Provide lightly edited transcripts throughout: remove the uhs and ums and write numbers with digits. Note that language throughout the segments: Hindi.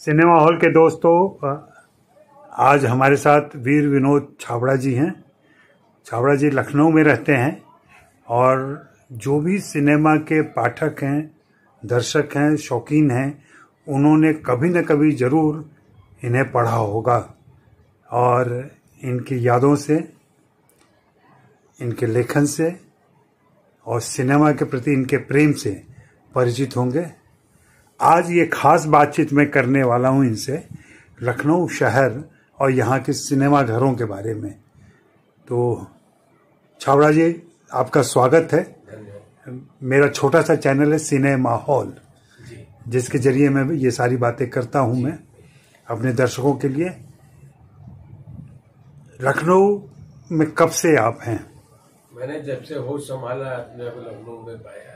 सिनेमा हॉल के दोस्तों, आज हमारे साथ वीर विनोद छाबड़ा जी हैं। छाबड़ा जी लखनऊ में रहते हैं और जो भी सिनेमा के पाठक हैं, दर्शक हैं, शौकीन हैं, उन्होंने कभी न कभी ज़रूर इन्हें पढ़ा होगा और इनकी यादों से, इनके लेखन से और सिनेमा के प्रति इनके प्रेम से परिचित होंगे। आज ये खास बातचीत मैं करने वाला हूं इनसे लखनऊ शहर और यहाँ के सिनेमा घरों के बारे में। तो छाबड़ा जी, आपका स्वागत है। मेरा छोटा सा चैनल है सिनेमा हॉल, जिसके जरिए मैं ये सारी बातें करता हूं मैं अपने दर्शकों के लिए। लखनऊ में कब से आप हैं? मैंने जब से होश संभाला अपने आप लखनऊ में पाया है।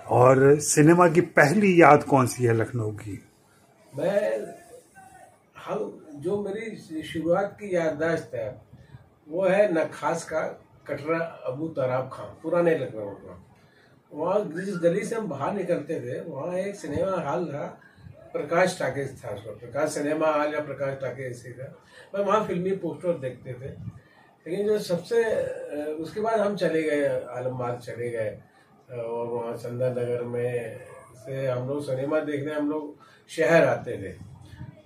और सिनेमा की पहली याद कौन सी है लखनऊ की? हम जो मेरी शुरुआत की याददाश्त है वो है नखास का कटरा अबू तराब खां, पुराने लखनऊ का। वहाँ जिस गली से हम बाहर निकलते थे वहाँ एक सिनेमा हॉल था, प्रकाश टाकीज था उसका, प्रकाश सिनेमा हॉल या प्रकाश टाकीज ऐसे था। मैं वहाँ फिल्मी पोस्टर देखते थे। लेकिन जो सबसे उसके बाद हम चले गए आलमबाग चले गए और वहाँ चंदा नगर में से हम लोग सिनेमा देखने हम लोग शहर आते थे।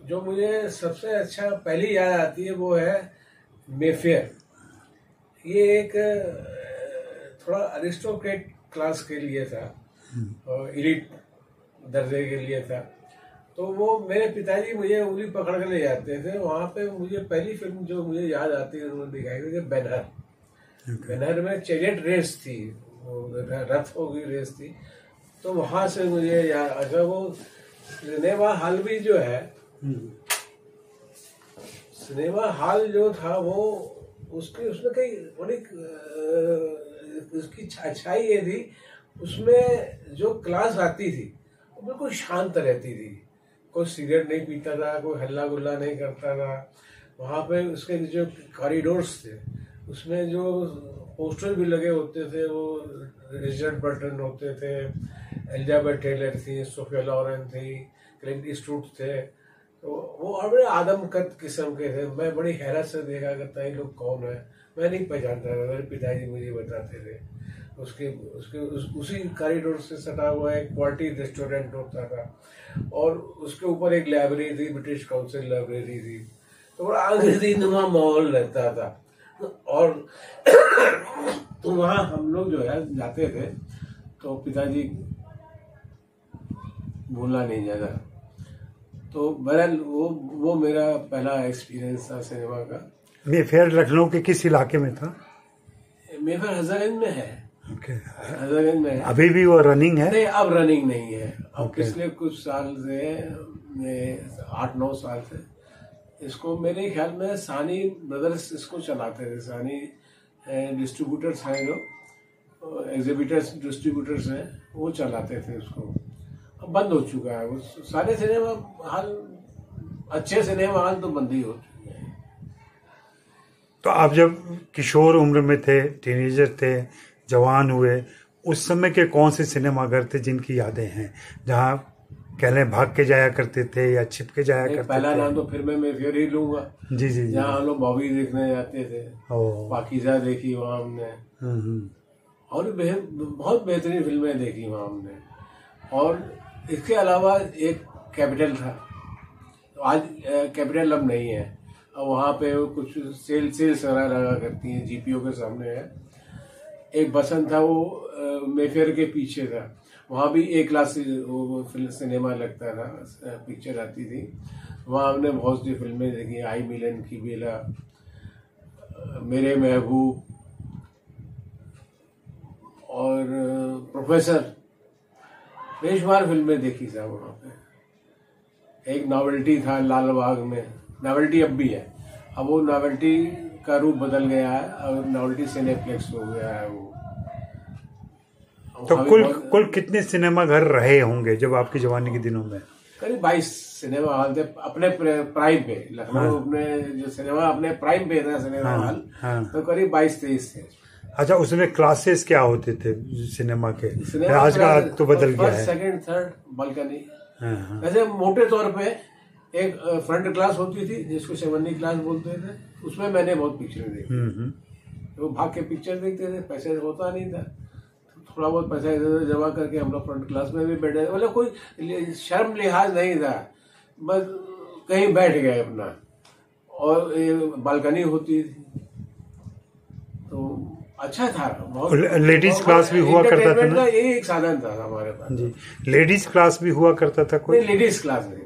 जो मुझे सबसे अच्छा पहली याद आती है वो है मेफेयर। ये एक थोड़ा अरिस्टोक्रेट क्लास के लिए था और इलीट दर्जे के लिए था। तो वो मेरे पिताजी मुझे उंगली पकड़ के ले जाते थे वहाँ पे। मुझे पहली फिल्म जो मुझे याद आती है उन्होंने दिखाई थी बैनर। बैनर में चैरियट रेस थी, रथों की रेस थी। तो वहां से मुझे याद, अच्छा वो सिनेमा हॉल भी जो है, सिनेमा हॉल जो था वो उसमें कई बड़ी उसकी अच्छाई ये थी, उसमें जो क्लास आती थी वो बिल्कुल शांत रहती थी। कोई सिगरेट नहीं पीता था, कोई हल्ला गुल्ला नहीं करता था। वहाँ पे उसके जो कॉरिडोर्स थे उसमें जो पोस्टर भी लगे होते थे वो रिचर्ड बर्टन होते थे, एलिजाबेथ टेलर थी, सोफिया लॉरेन थी, क्लिंट ईस्टवुड थे। तो वो और बड़े आदमकद किस्म के थे। मैं बड़ी हैरत से देखा करता ये लोग कौन है, मैं नहीं पहचानता था, मेरे पिताजी मुझे बताते थे। उसी कॉरिडोर से सटा हुआ एक क्वालिटी रेस्टोरेंट होता था और उसके ऊपर एक लाइब्रेरी थी, ब्रिटिश काउंसिल लाइब्रेरी थी। तो बड़ा अंग्रेजी नुमा माहौल रहता था। और तो वहाँ हम लोग जो है जाते थे तो पिताजी भूलना नहीं जाता। तो बहरहाल वो मेरा पहला एक्सपीरियंस था सिनेमा का। मेफेयर लखनऊ के किस इलाके में था? मेफेयर हजरतगंज में है। हजरतगंज में अभी भी वो रनिंग है? नहीं, अब रनिंग नहीं है। अब पिछले कुछ साल से 8-9 साल से इसको मेरे ख्याल में सानी ब्रदर्स इसको चलाते थे। सानी डिस्ट्रीब्यूटर्स हैं, जो एग्जिबिटर्स डिस्ट्रीब्यूटर्स हैं, वो चलाते थे उसको। अब बंद हो चुका है वो सारे सिनेमा हॉल। अच्छे सिनेमा हॉल तो बंद ही हो चुके हैं। तो आप जब किशोर उम्र में थे, टीनेजर थे, जवान हुए, उस समय के कौन से सिनेमा घर थे जिनकी यादें हैं, जहाँ कहले भाग के जाया करते थे या छिप के जाया करते थे? पहला नाम तो फिर मैं फिर ही लूंगा। जी जी जी। जहाँ हम लोग बॉबी देखने जाते थे, पाकीज़ा देखी वहाँ हमने, और बहुत बेहतरीन फिल्में देखी वहाँ हमने। और इसके अलावा एक कैपिटल था, आज कैपिटल अब नहीं है। अब वहाँ पे कुछ सेल्स लगा करती हैं, जीपीओ के सामने है। एक बसंत था, वो मेफेयर के पीछे था। वहाँ भी एक क्लास वो फिल्म सिनेमा लगता था, पिक्चर आती थी। वहाँ हमने बहुत सी फिल्में देखी, आई मिलन की बेला, मेरे महबूब और प्रोफेसर, बेशुमार फिल्में देखी साहब वहाँ पे। एक नॉवेल्टी था लाल बाग में, नॉवेल्टी अब भी है। अब वो नॉवेल्टी का रूप बदल गया है और नॉवेल्टी सिनेप्लेक्स हो गया है वो। तो कुल कितने सिनेमा घर रहे होंगे जब आपकी जवानी के दिनों में? करीब 22 सिनेमा हॉल थे अपने प्राइम पे। लखनऊ अपने जो सिनेमा अपने प्राइम पे था सिनेमा हॉल, तो करीब 22-23 थे। अच्छा, उसमें क्लासेस क्या होते थे सिनेमा के? आज का तो बदल गया है। Second third balcony. हाँ। वैसे मोटे तौर पे एक फ्रंट क्लास होती थी जिसको 70 क्लास बोलते थे, उसमें मैंने बहुत पिक्चरें देखी। तो भाग के पिक्चर देखते थे, पैसे होता नहीं था, थोड़ा बहुत पैसा इधर उधर जमा करके हम लोग फ्रंट क्लास में भी बैठे, मतलब कोई शर्म लिहाज नहीं था, बस कहीं बैठ गए अपना, और बालकनी होती थी तो अच्छा था बहुत। लेडीज क्लास भी हुआ करता था ना? यही एक साधन था हमारे पास जी। लेडीज क्लास भी हुआ करता था कोई? लेडीज क्लास नहीं।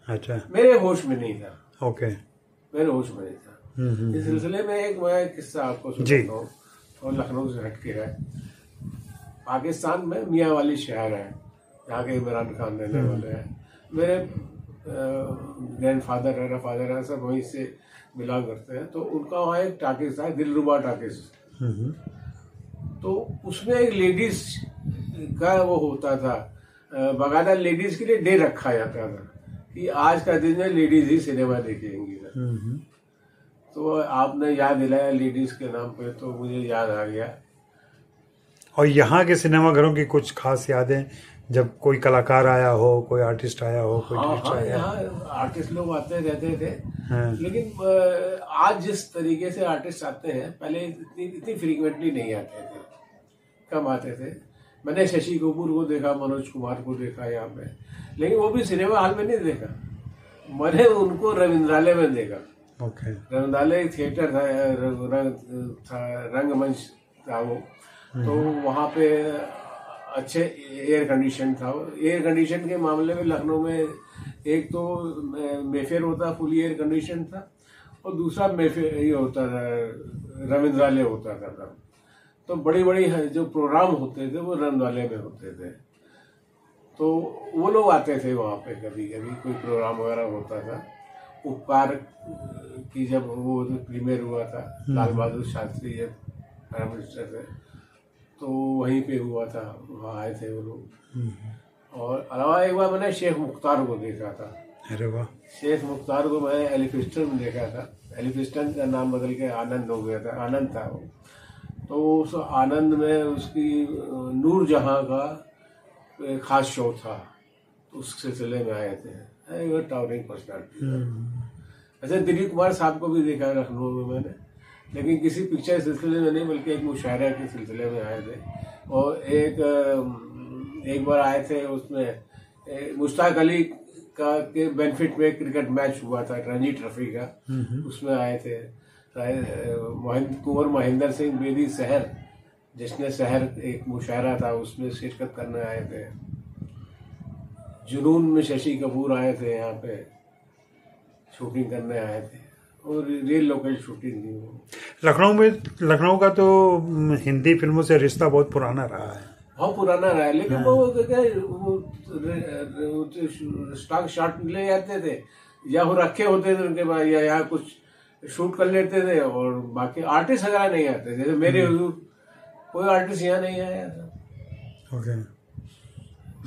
अच्छा। मेरे होश में नहीं था। ओके। मेरे होश में नहीं था। इस सिलसिले में एक मैं किस्सा आपको सुनाता हूँ, और लखनऊ से हटके है। पाकिस्तान में मियाँ वाली शहर है, यहाँ के इमरान खान रहने वाले हैं। मेरे ग्रैंडफादर है, फादर है, सब वहीं से बिलोंग करते हैं। तो उनका वहाँ एक टाकिस था, दिलरुबा टाकिस। तो उसमें एक लेडीज का वो होता था, बकायदा लेडीज के लिए डे रखा जाता था कि आज का दिन में लेडीज ही सिनेमा देखेंगी। तो आपने याद दिलाया लेडीज के नाम पे, तो मुझे याद आ गया। और यहाँ के सिनेमा घरों की कुछ खास यादें, जब कोई कलाकार आया हो, कोई आर्टिस्ट आया हो, कोई यहाँ आर्टिस्ट लोग आते रहते थे। हाँ। लेकिन आज जिस तरीके से आर्टिस्ट आते हैं, पहले इतनी फ्रीक्वेंटली नहीं आते थे, कम आते थे। मैंने शशि कपूर को देखा, मनोज कुमार को देखा यहाँ पे, लेकिन वो भी सिनेमा हॉल में नहीं देखा, मैंने उनको रविंद्रालय में देखा। ओके। रविंद्रालय थिएटर था, रंगमंच था वो। तो वहाँ पे अच्छे एयर कंडीशन था। एयर कंडीशन के मामले में लखनऊ में एक तो मेफेयर होता, फुली एयर कंडीशन था, और दूसरा मेफेयर ये होता था, रविंद्रालय होता था। तो बड़ी बड़ी जो प्रोग्राम होते थे वो रविंद्रालय में होते थे। तो वो लोग आते थे वहाँ पे, कभी कभी कोई प्रोग्राम वगैरह होता था। उपकार की जब वो प्रीमियर हुआ था, लाल बहादुर शास्त्री जब प्राइम मिनिस्टर थे, तो वहीं पे हुआ था, वहाँ आए थे वो लोग। और अलावा एक बार मैंने शेख मुख्तार को देखा था। अरे वाह। शेख मुख्तार को मैंने एलिफिस्टन में देखा था। एलिफिस्टन का नाम बदल के आनंद हो गया था, आनंद था वो। तो उस आनंद में उसकी नूर जहां का एक खास शो था, तो उस सिलसिले में आए थे। Towering personality. ऐसे दिलीप कुमार साहब को भी देखा है लखनऊ में मैंने, लेकिन किसी पिक्चर सिलसिले में नहीं, बल्कि एक मुशायरा के सिलसिले में आए थे। और एक बार आए थे, उसमें मुश्ताक अली का के बेनिफिट में क्रिकेट मैच हुआ था, रणजी ट्रॉफी का, उसमें आए थे। कुंवर महेंद्र सिंह बेदी शहर, जिसने शहर एक मुशायरा था, उसमें शिरकत करने आए थे। जुनून में शशि कपूर आए थे, यहाँ पे शूटिंग करने आए थे, और रियल लोकल शूटिंग थी वो। लखनऊ का तो हिंदी फिल्मों से रिश्ता बहुत पुराना रहा है। बहुत पुराना रहा है, लेकिन वो स्टॉक शॉट ले जाते थे, या वो रखे होते थे उनके पास, या यहाँ कुछ शूट कर लेते थे, और बाकी आर्टिस्ट वगैरह नहीं आते। जैसे मेरे हुजूर कोई आर्टिस्ट यहाँ नहीं आया था। ओके।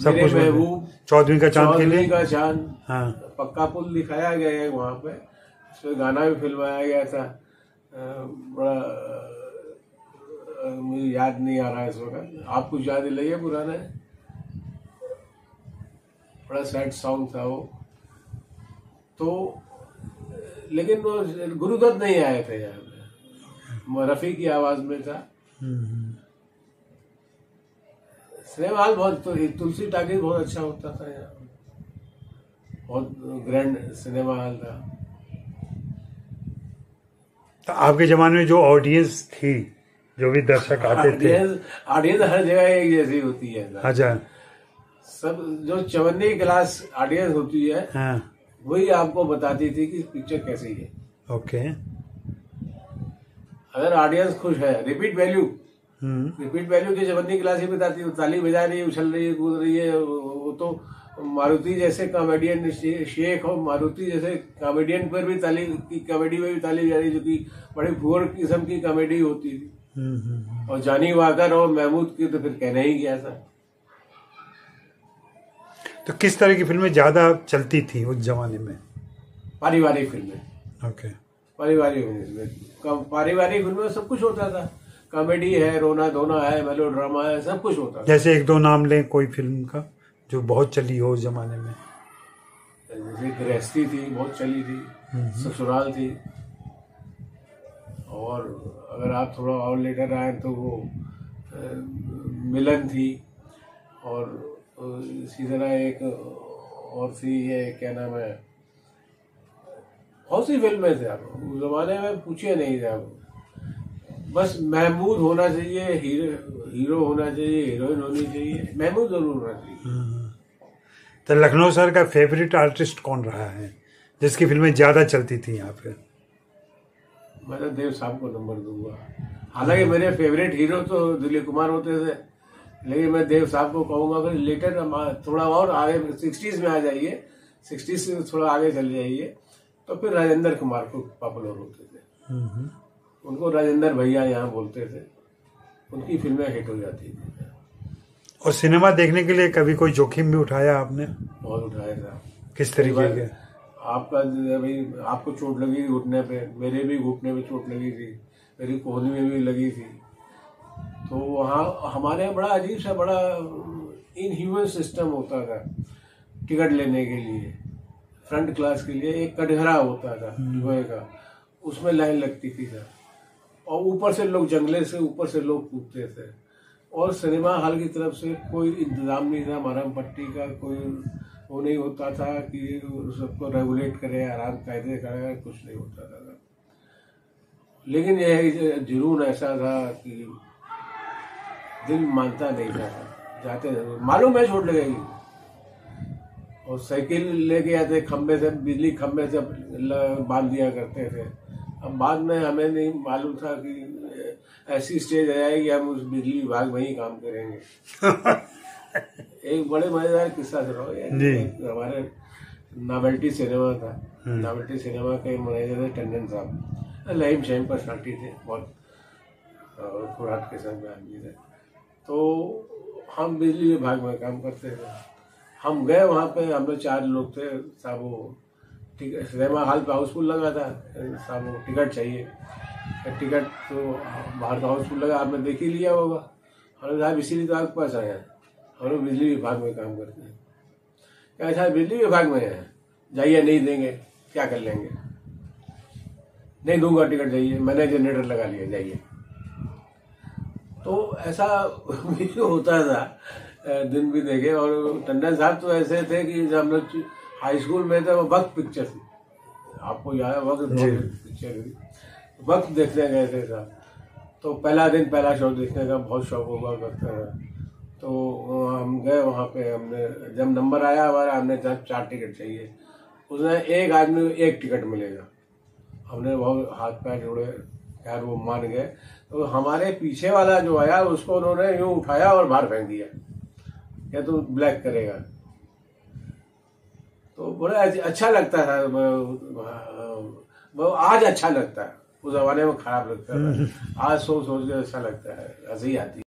सब कुछ महबूब, चौधरी का चांद के लिए का चांद, हाँ। पक्का पुल दिखाया गया है वहाँ पे, उसमें गाना भी फिल्माया गया था। बड़ा मुझे याद नहीं आ रहा है इस वक्त, आप कुछ याद दिलाइए पुराना है। बड़ा सैड सॉन्ग था वो तो, लेकिन वो गुरुदत्त नहीं आए थे यहाँ पे, रफी की आवाज में था। सिनेमा हॉल बहुत, तुलसी टाकीज बहुत अच्छा होता था यहाँ, बहुत ग्रैंड सिनेमा हॉल था। तो आपके जमाने में जो ऑडियंस थी, जो भी दर्शक आते थे, ऑडियंस हर जगह एक जैसी होती है। अच्छा। सब जो 54 क्लास ऑडियंस होती है, हाँ। वही आपको बताती थी कि पिक्चर कैसी है। ओके। अगर ऑडियंस खुश है, रिपीट वैल्यू की 54 क्लास ही बताती है। ताली बजा रही है, उछल रही है, कूद रही है, वो तो मारुति जैसे कॉमेडियन, शेख और मारुति जैसे कॉमेडियन पर भी ताली की, कॉमेडी में भी ताली जा रही, जो कि बड़ी भूर किस्म की कॉमेडी होती थी। और जानी वाकर और महमूद की तो फिर कहना ही क्या था। तो किस तरह की फिल्में ज्यादा चलती थी उस जमाने में? पारिवारिक फिल्में। ओके। पारिवारिक फिल्में सब कुछ होता था। कॉमेडी है, रोना धोना है, मेलोड्रामा है, सब कुछ होता था। जैसे एक दो नाम लें कोई फिल्म का जो बहुत चली हो उस जमाने में। जैसे गृहस्थी थी, बहुत चली थी, ससुराल थी, और अगर आप थोड़ा और लेटर आए तो वो मिलन थी, और इसी तरह एक और थी, ये क्या नाम है, बहुत सी फिल्में थे। आप उस जमाने में पूछिए नहीं थे आप, बस महमूद होना चाहिए, हीरो होना चाहिए, हीरोइन होनी चाहिए, महमूद जरूर होना चाहिए। तो लखनऊ सर का फेवरेट आर्टिस्ट कौन रहा है जिसकी फिल्में ज्यादा चलती थी यहाँ पे? मैं तो देव साहब को नंबर दूंगा। हालांकि मेरे फेवरेट हीरो तो दिलीप कुमार होते थे, लेकिन मैं देव साहब को कहूंगा कि लेटर थोड़ा और आगे 60s में आ जाइए, 60s से थोड़ा आगे चले जाइए, तो फिर राजेंद्र कुमार को पॉपुलर होते थे। उनको राजेंद्र भैया यहाँ बोलते थे, उनकी फिल्में हिट हो जाती थी। और सिनेमा देखने के लिए कभी कोई जोखिम भी उठाया आपने? बहुत उठाया था। किस तरीके के? आपका अभी आपको चोट लगी घुटने पे, मेरे भी घुटने पे चोट लगी थी, मेरी कोहनी में भी लगी थी। तो वहाँ हमारे यहाँ बड़ा अजीब सा, बड़ा इनह्यूमन सिस्टम होता था टिकट लेने के लिए। फ्रंट क्लास के लिए एक कटघरा होता था लोहे का, उसमें लाइन लगती थी सर, और ऊपर से लोग जंगले से ऊपर से लोग कूदते थे, और सिनेमा हॉल की तरफ से कोई इंतजाम नहीं था, मरहम पट्टी का कोई वो नहीं होता था कि सबको रेगुलेट करे, आराम कायदे करे, कुछ नहीं होता था। लेकिन यह जुनून ऐसा था कि दिल मानता नहीं था, जाते थे, मालूम है चोट लगेगी, और साइकिल लेके आते, खंबे से, बिजली खंबे से बांध दिया करते थे। अब बाद में हमें नहीं मालूम था कि ऐसी स्टेज आ जाएगी हम उस बिजली विभाग में ही काम करेंगे। एक बड़े मजेदार किस्सा सुनाओ। हमारे नॉवेल्टी सिनेमा था, नॉवेल्टी सिनेमा के मैनेजर थे टंडन साहब, लहीम शहीम पर्सनालिटी थे, बहुत खुराक के संग में आदमी थे। तो हम बिजली विभाग में काम करते थे। हम गए वहाँ पे, हम लोग 4 लोग थे साहब। वो सिनेमा हॉल पे हाउसफुल लगा था साहब, वो टिकट चाहिए। टिकट तो बाहर का हाउसफुल लगा, आपने देख ही लिया होगा। हमने साहब इसीलिए तो आपके पास आया, हम लोग बिजली विभाग में काम करते हैं। क्या साहब बिजली विभाग में है, जाइए, नहीं देंगे क्या कर लेंगे, नहीं दूंगा टिकट, जाइए, मैंने जनरेटर लगा लिया, जाइए। तो ऐसा भी होता था, दिन भी देखे। और टंडन साहब तो ऐसे थे कि जब हम लोग हाई स्कूल में थे, वो वक्त पिक्चर थी, आपको याद है, वक्त पिक्चर थी, वक्त देखने गए थे साहब। तो पहला दिन पहला शो देखने का बहुत शौक हुआ करता था। तो हम गए वहाँ पे, हमने जब नंबर आया हमारा, हमने 4 टिकट चाहिए, उसने एक आदमी को 1 टिकट मिलेगा। हमने बहुत हाथ पैर जोड़े, यार वो मान गए। तो हमारे पीछे वाला जो आया उसको उन्होंने यूं उठाया और बाहर फेंक दिया, क्या तू ब्लैक करेगा। तो बड़ा अच्छा लगता था, वो आज अच्छा लगता है, उस जमाने में खराब लगता था, आज सोच सोच के अच्छा लगता है, हंसी आती है।